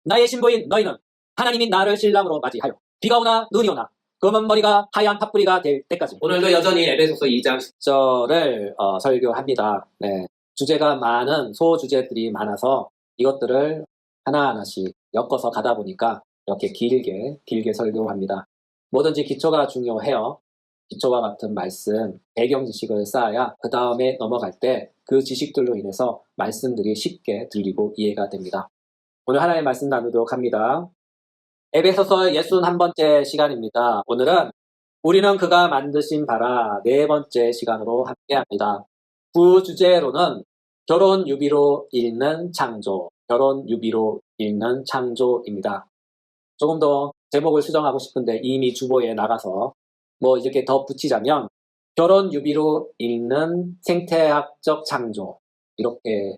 나의 신부인 너희는 하나님이 나를 신랑으로 맞이하여 비가 오나 눈이 오나 검은 머리가 하얀 팥뿌리가 될 때까지 오늘도 여전히 에베소서 2장 10절을 설교합니다. 네. 주제가 많은 소주제들이 많아서 이것들을 하나하나씩 엮어서 가다 보니까 이렇게 길게 설교합니다. 뭐든지 기초가 중요해요. 기초와 같은 말씀, 배경 지식을 쌓아야 그 다음에 넘어갈 때 그 지식들로 인해서 말씀들이 쉽게 들리고 이해가 됩니다. 오늘 하나님의 말씀 나누도록 합니다. 에베소서 61번째 시간입니다. 오늘은 우리는 그가 만드신 바라 4번째 시간으로 함께합니다. 부주제로는 결혼 유비로 읽는 창조, 결혼 유비로 읽는 창조입니다. 조금 더 제목을 수정하고 싶은데 이미 주보에 나가서 이렇게 더 붙이자면 결혼 유비로 읽는 생태학적 창조, 이렇게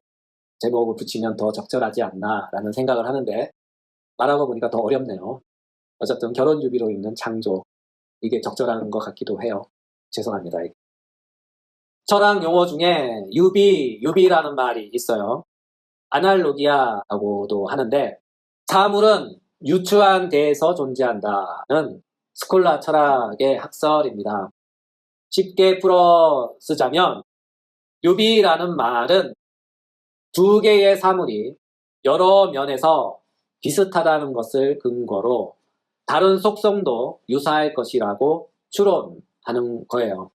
제목을 붙이면 더 적절하지 않나라는 생각을 하는데 말하고 보니까 더 어렵네요. 어쨌든 결혼 유비로 읽는 창조, 이게 적절한 것 같기도 해요. 죄송합니다. 철학 용어 중에 유비라는 말이 있어요. 아날로기아라고도 하는데 사물은 유추한 데에서 존재한다는 스콜라 철학의 학설입니다. 쉽게 풀어 쓰자면 유비라는 말은 두 개의 사물이 여러 면에서 비슷하다는 것을 근거로 다른 속성도 유사할 것이라고 추론하는 거예요.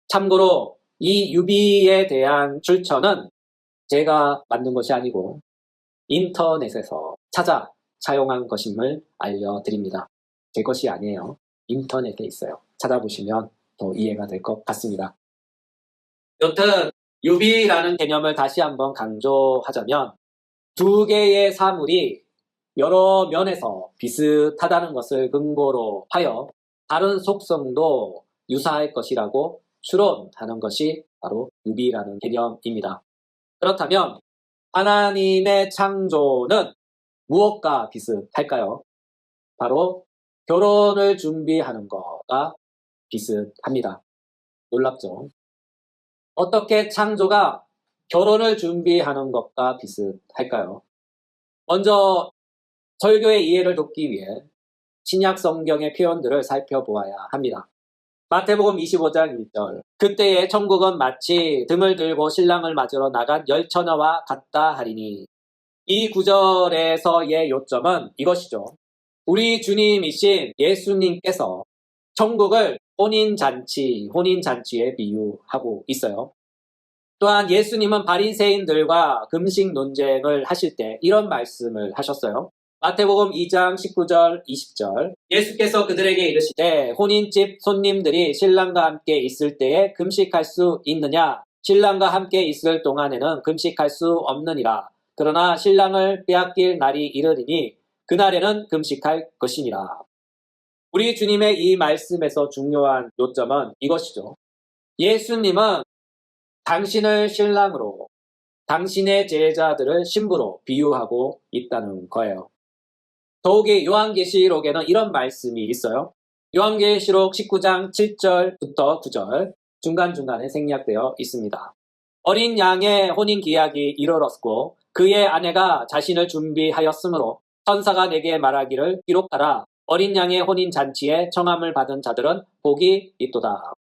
참고로 이 유비에 대한 출처는 제가 만든 것이 아니고 인터넷에서 찾아 사용한 것임을 알려드립니다. 제 것이 아니에요. 인터넷에 있어요. 찾아보시면 더 이해가 될 것 같습니다. 여튼 유비라는 개념을 다시 한번 강조하자면 두 개의 사물이 여러 면에서 비슷하다는 것을 근거로 하여 다른 속성도 유사할 것이라고 추론하는 것이 바로 유비라는 개념입니다. 그렇다면 하나님의 창조는 무엇과 비슷할까요? 바로 결혼을 준비하는 것과 비슷합니다. 놀랍죠? 어떻게 창조가 결혼을 준비하는 것과 비슷할까요? 먼저 설교의 이해를 돕기 위해 신약 성경의 표현들을 살펴보아야 합니다. 마태복음 25장 1절, 그때의 천국은 마치 등을 들고 신랑을 맞으러 나간 열처녀와 같다 하리니, 이 구절에서의 요점은 이것이죠. 우리 주님이신 예수님께서 천국을 혼인잔치에 비유하고 있어요. 또한 예수님은 바리새인들과 금식 논쟁을 하실 때 이런 말씀을 하셨어요. 마태복음 2장 19절 20절, 예수께서 그들에게 이르시되 혼인집 손님들이 신랑과 함께 있을 때에 금식할 수 있느냐? 신랑과 함께 있을 동안에는 금식할 수 없느니라. 그러나 신랑을 빼앗길 날이 이르리니 그날에는 금식할 것이니라. 우리 주님의 이 말씀에서 중요한 요점은 이것이죠. 예수님은 당신을 신랑으로, 당신의 제자들을 신부로 비유하고 있다는 거예요. 더욱이 요한계시록에는 이런 말씀이 있어요. 요한계시록 19장 7절부터 9절 중간중간에 생략되어 있습니다. 어린 양의 혼인 기약이 이르렀고 그의 아내가 자신을 준비하였으므로 천사가 내게 말하기를 기록하라. 어린 양의 혼인 잔치에 청함을 받은 자들은 복이 있도다.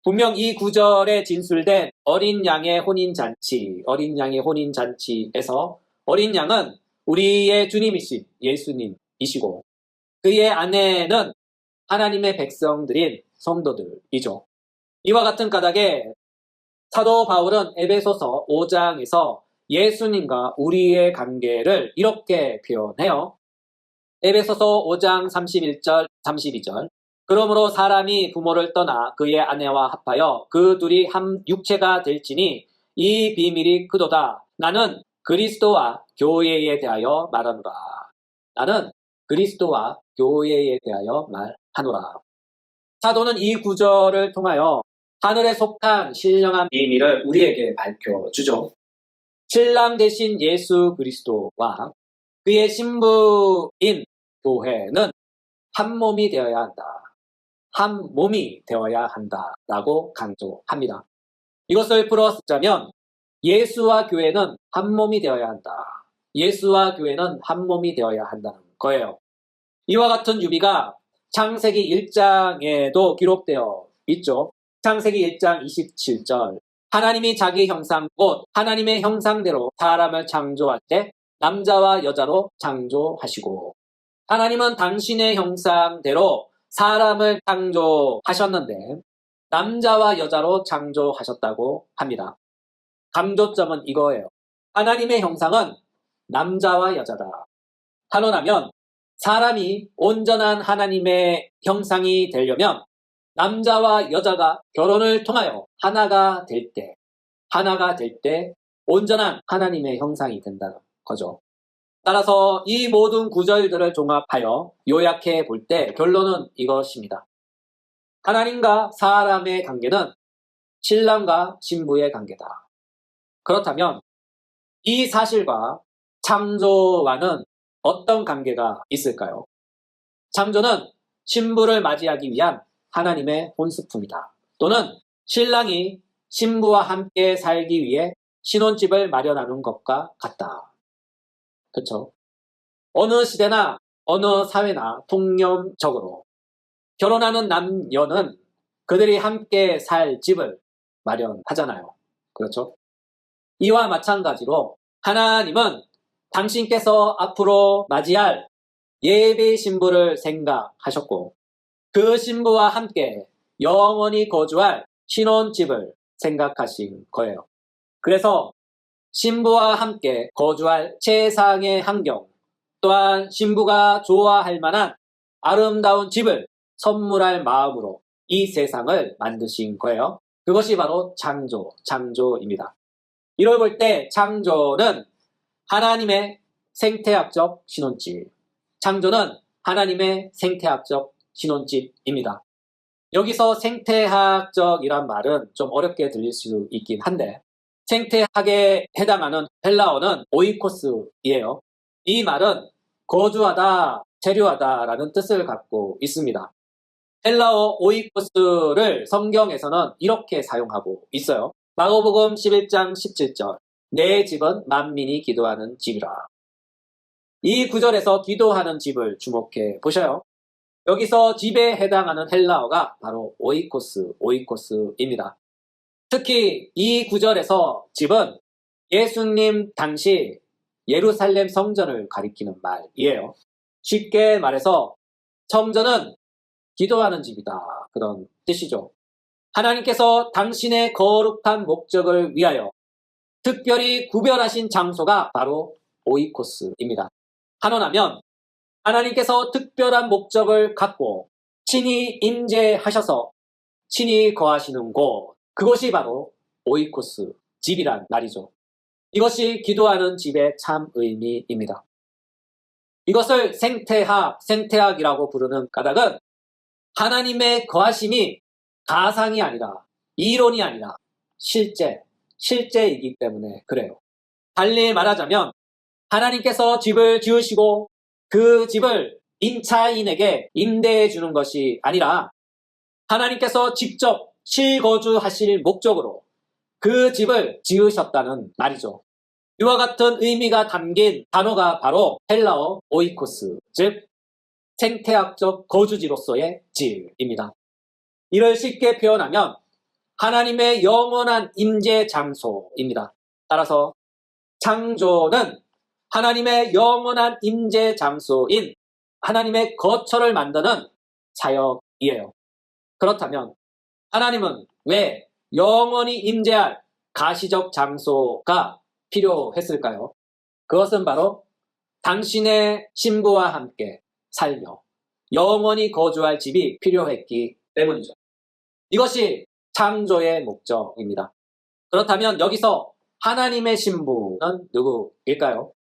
분명 이 구절에 진술된 어린 양의 혼인 잔치에서 어린 양은 우리의 주님이신 예수님이시고 그의 아내는 하나님의 백성들인 성도들이죠. 이와 같은 까닭에 사도 바울은 에베소서 5장에서 예수님과 우리의 관계를 이렇게 표현해요. 에베소서 5장 31절 32절, 그러므로 사람이 부모를 떠나 그의 아내와 합하여 그 둘이 한 육체가 될지니 이 비밀이 크도다. 나는 그리스도와 교회에 대하여 말하노라. 나는 그리스도와 교회에 대하여 말하노라. 사도는 이 구절을 통하여 하늘에 속한 신령한 비밀을 우리에게 밝혀주죠. 신랑 대신 예수 그리스도와 그의 신부인 교회는 한 몸이 되어야 한다. 한 몸이 되어야 한다라고 강조합니다. 이것을 풀어쓰자면 예수와 교회는 한 몸이 되어야 한다. 예수와 교회는 한 몸이 되어야 한다는 거예요. 이와 같은 유비가 창세기 1장에도 기록되어 있죠. 창세기 1장 27절. 하나님이 자기 형상 곧 하나님의 형상대로 사람을 창조할 때 남자와 여자로 창조하시고, 하나님은 당신의 형상대로 사람을 창조하셨는데 남자와 여자로 창조하셨다고 합니다. 강조점은 이거예요. 하나님의 형상은 남자와 여자다. 탄원하면 사람이 온전한 하나님의 형상이 되려면 남자와 여자가 결혼을 통하여 하나가 될 때 온전한 하나님의 형상이 된다는 거죠. 따라서 이 모든 구절들을 종합하여 요약해 볼 때 결론은 이것입니다. 하나님과 사람의 관계는 신랑과 신부의 관계다. 그렇다면 이 사실과 창조와는 어떤 관계가 있을까요? 창조는 신부를 맞이하기 위한 하나님의 혼수품이다. 또는 신랑이 신부와 함께 살기 위해 신혼집을 마련하는 것과 같다. 그렇죠? 어느 시대나 어느 사회나 통념적으로 결혼하는 남녀는 그들이 함께 살 집을 마련하잖아요. 그렇죠? 이와 마찬가지로 하나님은 당신께서 앞으로 맞이할 예비 신부를 생각하셨고 그 신부와 함께 영원히 거주할 신혼집을 생각하신 거예요. 그래서 신부와 함께 거주할 최상의 환경, 또한 신부가 좋아할 만한 아름다운 집을 선물할 마음으로 이 세상을 만드신 거예요. 그것이 바로 창조입니다. 이걸 볼 때 창조는 하나님의 생태학적 신혼집, 창조는 하나님의 생태학적 신혼집입니다. 여기서 생태학적이란 말은 좀 어렵게 들릴 수 있긴 한데 생태학에 해당하는 헬라어는 오이코스이에요. 이 말은 거주하다, 체류하다라는 뜻을 갖고 있습니다. 헬라어 오이코스를 성경에서는 이렇게 사용하고 있어요. 마가복음 11장 17절. 내 집은 만민이 기도하는 집이라. 이 구절에서 기도하는 집을 주목해 보셔요. 여기서 집에 해당하는 헬라어가 바로 오이코스입니다. 특히 이 구절에서 집은 예수님 당시 예루살렘 성전을 가리키는 말이에요. 쉽게 말해서 성전은 기도하는 집이다. 그런 뜻이죠. 하나님께서 당신의 거룩한 목적을 위하여 특별히 구별하신 장소가 바로 오이코스입니다. 한원하면 하나님께서 특별한 목적을 갖고 친히 임재하셔서 친히 거하시는 곳, 그것이 바로 오이코스, 집이란 말이죠. 이것이 기도하는 집의 참 의미입니다. 이것을 생태학이라고 부르는 까닭은 하나님의 거하심이 가상이 아니라 이론이 아니라 실제이기 때문에 그래요. 달리 말하자면 하나님께서 집을 지으시고 그 집을 임차인에게 임대해 주는 것이 아니라 하나님께서 직접 실거주하실 목적으로 그 집을 지으셨다는 말이죠. 이와 같은 의미가 담긴 단어가 바로 헬라어 오이코스, 즉 생태학적 거주지로서의 집입니다. 이를 쉽게 표현하면 하나님의 영원한 임재 장소입니다. 따라서 창조는 하나님의 영원한 임재 장소인 하나님의 거처를 만드는 사역이에요. 그렇다면 하나님은 왜 영원히 임재할 가시적 장소가 필요했을까요? 그것은 바로 당신의 신부와 함께 살며 영원히 거주할 집이 필요했기 때문이죠. 이것이 창조의 목적입니다. 그렇다면 여기서 하나님의 신부는 누구일까요?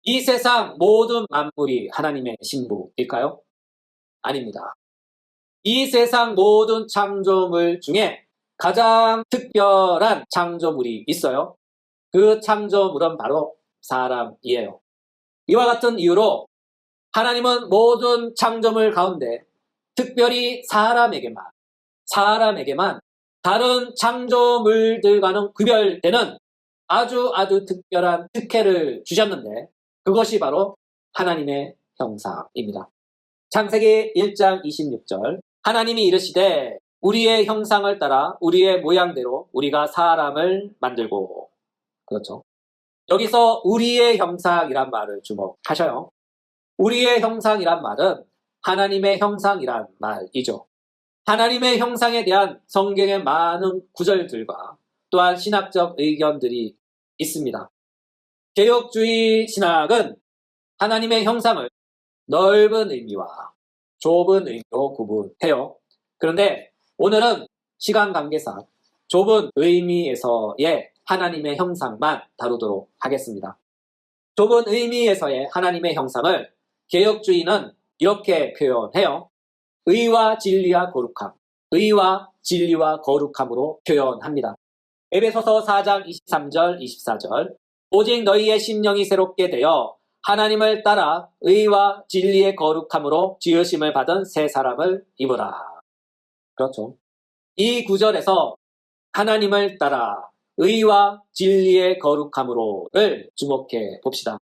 이 세상 모든 만물이 하나님의 신부일까요? 아닙니다. 이 세상 모든 창조물 중에 가장 특별한 창조물이 있어요. 그 창조물은 바로 사람이에요. 이와 같은 이유로 하나님은 모든 창조물 가운데 특별히 사람에게만 다른 창조물들과는 구별되는 아주 특별한 특혜를 주셨는데 그것이 바로 하나님의 형상입니다. 창세기 1장 26절 하나님이 이르시되 우리의 형상을 따라 우리의 모양대로 우리가 사람을 만들고. 그렇죠. 여기서 우리의 형상이란 말을 주목하셔요. 우리의 형상이란 말은 하나님의 형상이란 말이죠. 하나님의 형상에 대한 성경의 많은 구절들과 또한 신학적 의견들이 있습니다. 개혁주의 신학은 하나님의 형상을 넓은 의미와 좁은 의미로 구분해요. 그런데 오늘은 시간 관계상 좁은 의미에서의 하나님의 형상만 다루도록 하겠습니다. 좁은 의미에서의 하나님의 형상을 개혁주의는 이렇게 표현해요. 의와 진리와 거룩함, 의와 진리와 거룩함으로 표현합니다. 에베소서 4장 23절 24절 오직 너희의 심령이 새롭게 되어 하나님을 따라 의와 진리의 거룩함으로 지으심을 받은 새 사람을 입으라. 그렇죠. 이 구절에서 하나님을 따라 의와 진리의 거룩함으로를 주목해 봅시다.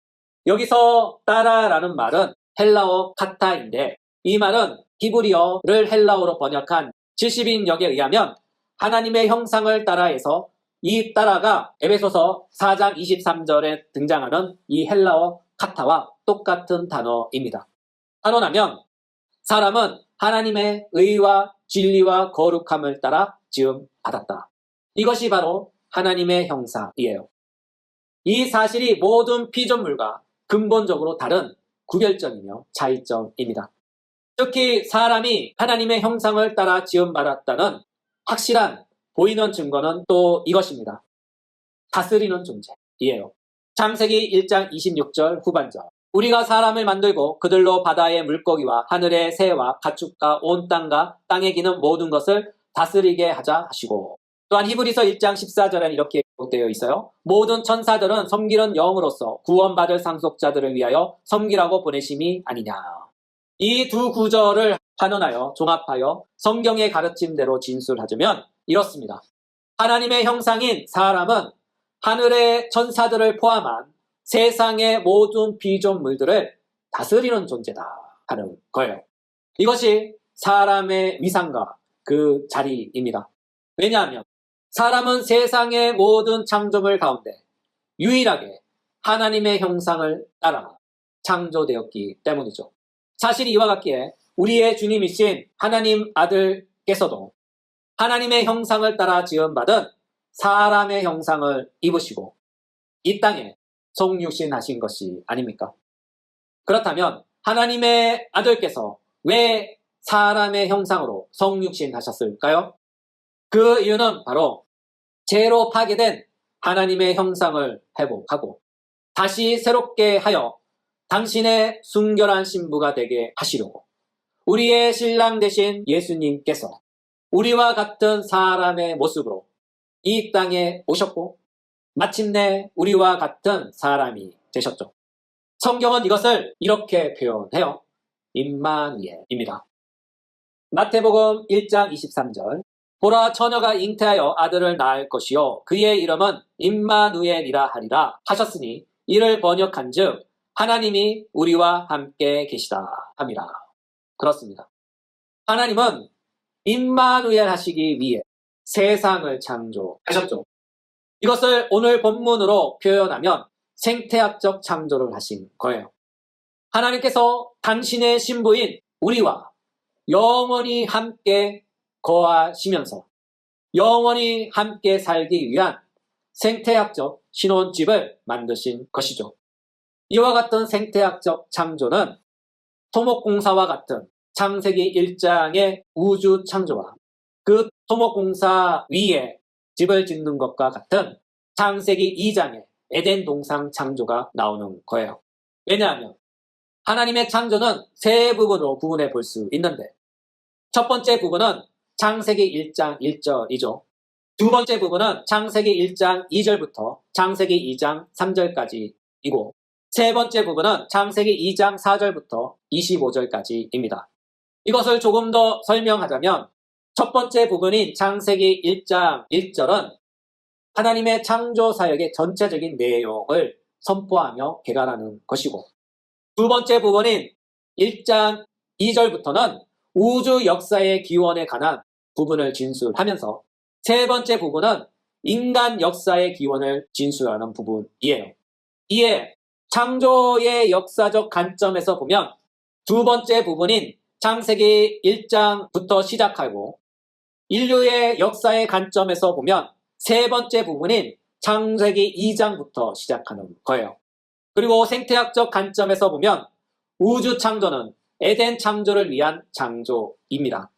여기서 따라라는 말은 헬라어 카타인데 이 말은 히브리어를 헬라어로 번역한 70인역에 의하면 하나님의 형상을 따라해서 이 따라가 에베소서 4장 23절에 등장하는 이 헬라어 카타와 똑같은 단어입니다. 단언하면 사람은 하나님의 의와 진리와 거룩함을 따라 지음 받았다. 이것이 바로 하나님의 형상이에요. 이 사실이 모든 피조물과 근본적으로 다른 구별점이며 차이점입니다. 특히 사람이 하나님의 형상을 따라 지음받았다는 확실한 보이는 증거는 또 이것입니다. 다스리는 존재이에요. 창세기 1장 26절 후반절 우리가 사람을 만들고 그들로 바다의 물고기와 하늘의 새와 가축과 온 땅과 땅에 기는 모든 것을 다스리게 하자 하시고 또한 히브리서 1장 14절에는 이렇게 기록되어 있어요. 모든 천사들은 섬기는 영으로서 구원받을 상속자들을 위하여 섬기라고 보내심이 아니냐. 이 두 구절을 환원하여 종합하여 성경의 가르침대로 진술하자면 이렇습니다. 하나님의 형상인 사람은 하늘의 천사들을 포함한 세상의 모든 피조물들을 다스리는 존재다 하는 거예요. 이것이 사람의 위상과 그 자리입니다. 왜냐하면 사람은 세상의 모든 창조물 가운데 유일하게 하나님의 형상을 따라 창조되었기 때문이죠. 사실이 이와 같기에 우리의 주님이신 하나님 아들께서도 하나님의 형상을 따라 지음받은 사람의 형상을 입으시고 이 땅에 성육신하신 것이 아닙니까? 그렇다면 하나님의 아들께서 왜 사람의 형상으로 성육신하셨을까요? 그 이유는 바로 죄로 파괴된 하나님의 형상을 회복하고 다시 새롭게 하여 당신의 순결한 신부가 되게 하시려고 우리의 신랑 되신 예수님께서 우리와 같은 사람의 모습으로 이 땅에 오셨고 마침내 우리와 같은 사람이 되셨죠. 성경은 이것을 이렇게 표현해요. 임마누엘입니다. 마태복음 1장 23절 보라 처녀가 잉태하여 아들을 낳을 것이요 그의 이름은 임마누엘이라 하리라 하셨으니 이를 번역한즉 하나님이 우리와 함께 계시다 함이라. 그렇습니다. 하나님은 임마누엘 하시기 위해 세상을 창조하셨죠. 이것을 오늘 본문으로 표현하면 생태학적 창조를 하신 거예요. 하나님께서 당신의 신부인 우리와 영원히 함께 거하시면서 영원히 함께 살기 위한 생태학적 신혼집을 만드신 것이죠. 이와 같은 생태학적 창조는 토목공사와 같은 창세기 1장의 우주 창조와 그 토목공사 위에 집을 짓는 것과 같은 창세기 2장의 에덴 동산 창조가 나오는 거예요. 왜냐하면 하나님의 창조는 세 부분으로 구분해 볼 수 있는데 첫 번째 부분은 창세기 1장 1절이죠. 두 번째 부분은 창세기 1장 2절부터 창세기 2장 3절까지이고 세 번째 부분은 창세기 2장 4절부터 25절까지입니다. 이것을 조금 더 설명하자면 첫 번째 부분인 창세기 1장 1절은 하나님의 창조 사역의 전체적인 내용을 선포하며 개관하는 것이고, 두 번째 부분인 1장 2절부터는 우주 역사의 기원에 관한 부분을 진술하면서, 세 번째 부분은 인간 역사의 기원을 진술하는 부분이에요. 이에 창조의 역사적 관점에서 보면 두 번째 부분인 창세기 1장부터 시작하고, 인류의 역사의 관점에서 보면 세 번째 부분인 창세기 2장부터 시작하는 거예요. 그리고 생태학적 관점에서 보면 우주 창조는 에덴 창조를 위한 창조입니다.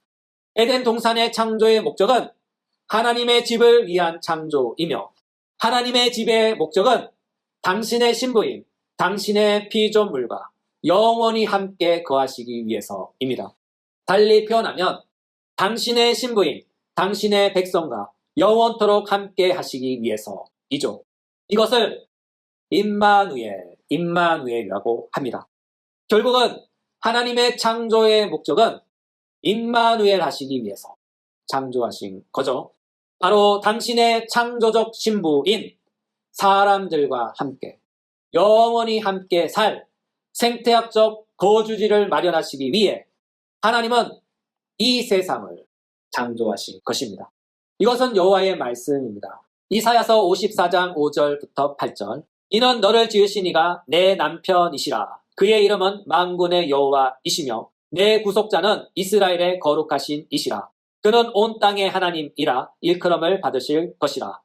에덴 동산의 창조의 목적은 하나님의 집을 위한 창조이며, 하나님의 집의 목적은 당신의 신부인 당신의 피조물과 영원히 함께 거하시기 위해서입니다. 달리 표현하면 당신의 신부인 당신의 백성과 영원토록 함께 하시기 위해서이죠. 이것을 임마누엘이라고 합니다. 결국은 하나님의 창조의 목적은 임마누엘 하시기 위해서 창조하신 거죠. 바로 당신의 창조적 신부인 사람들과 함께 영원히 함께 살 생태학적 거주지를 마련하시기 위해 하나님은 이 세상을 창조하신 것입니다. 이것은 여호와의 말씀입니다. 이사야서 54장 5절부터 8절. 이는 너를 지으신 이가 내 남편이시라. 그의 이름은 만군의 여호와이시며 내 구속자는 이스라엘의 거룩하신 이시라. 그는 온 땅의 하나님이라. 일컬음을 받으실 것이라.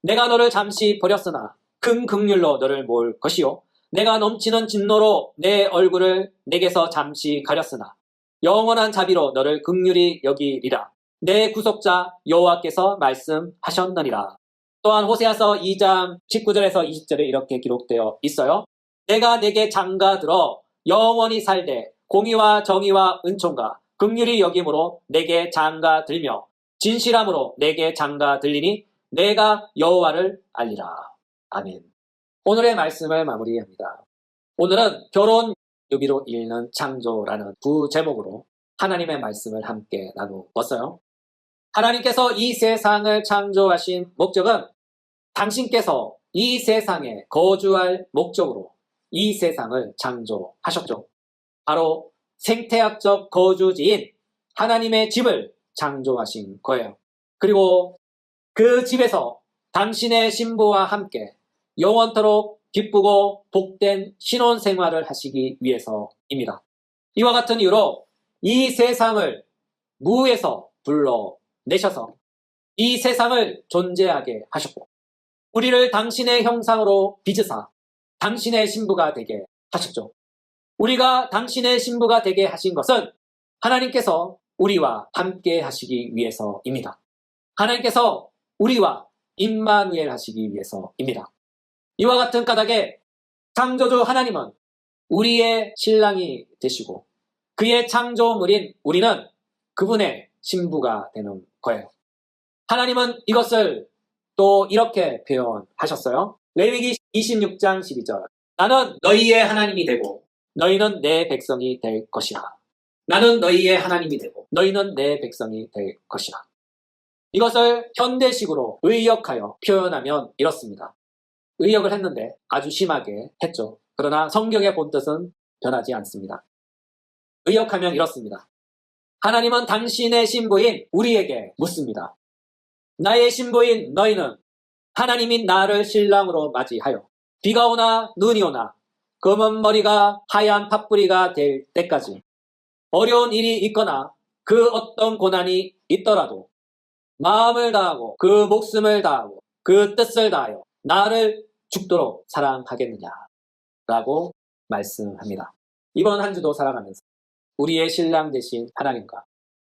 내가 너를 잠시 버렸으나 큰 긍휼로 너를 모을 것이요, 내가 넘치는 진노로 내 얼굴을 내게서 잠시 가렸으나 영원한 자비로 너를 긍휼히 여기리라. 내 구속자 여호와께서 말씀하셨느니라. 또한 호세아서 2장 19절에서 20절에 이렇게 기록되어 있어요. 내가 내게 장가들어 영원히 살되 공의와 정의와 은총과 긍휼히 여김으로 내게 장가들며 진실함으로 내게 장가들리니 내가 여호와를 알리라. 아멘. 오늘의 말씀을 마무리합니다. 오늘은 결혼 유비로 읽는 창조라는 부제목으로 하나님의 말씀을 함께 나누었어요. 하나님께서 이 세상을 창조하신 목적은 당신께서 이 세상에 거주할 목적으로 이 세상을 창조하셨죠. 바로 생태학적 거주지인 하나님의 집을 창조하신 거예요. 그리고 그 집에서 당신의 신부와 함께 영원토록 기쁘고 복된 신혼생활을 하시기 위해서입니다. 이와 같은 이유로 이 세상을 무에서 불러내셔서 이 세상을 존재하게 하셨고, 우리를 당신의 형상으로 빚으사 당신의 신부가 되게 하셨죠. 우리가 당신의 신부가 되게 하신 것은 하나님께서 우리와 함께 하시기 위해서입니다. 하나님께서 우리와 임마누엘 하시기 위해서입니다. 이와 같은 까닭에 창조주 하나님은 우리의 신랑이 되시고 그의 창조물인 우리는 그분의 신부가 되는 거예요. 하나님은 이것을 또 이렇게 표현하셨어요. 레위기 26장 12절. 나는 너희의 하나님이 되고 너희는 내 백성이 될 것이라. 나는 너희의 하나님이 되고 너희는 내 백성이 될 것이라. 이것을 현대식으로 의역하여 표현하면 이렇습니다. 의역을 했는데 아주 심하게 했죠. 그러나 성경의 본뜻은 변하지 않습니다. 의역하면 이렇습니다. 하나님은 당신의 신부인 우리에게 묻습니다. 나의 신부인 너희는 하나님인 나를 신랑으로 맞이하여 비가 오나 눈이 오나 검은 머리가 하얀 팥뿌리가 될 때까지 어려운 일이 있거나 그 어떤 고난이 있더라도 마음을 다하고 그 목숨을 다하고 그 뜻을 다하여 나를 죽도록 사랑하겠느냐 라고 말씀합니다. 이번 한 주도 살아가면서 우리의 신랑 되신 하나님과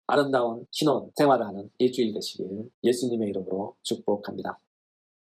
아름다운 신혼 생활을 하는 일주일 되시길 예수님의 이름으로 축복합니다.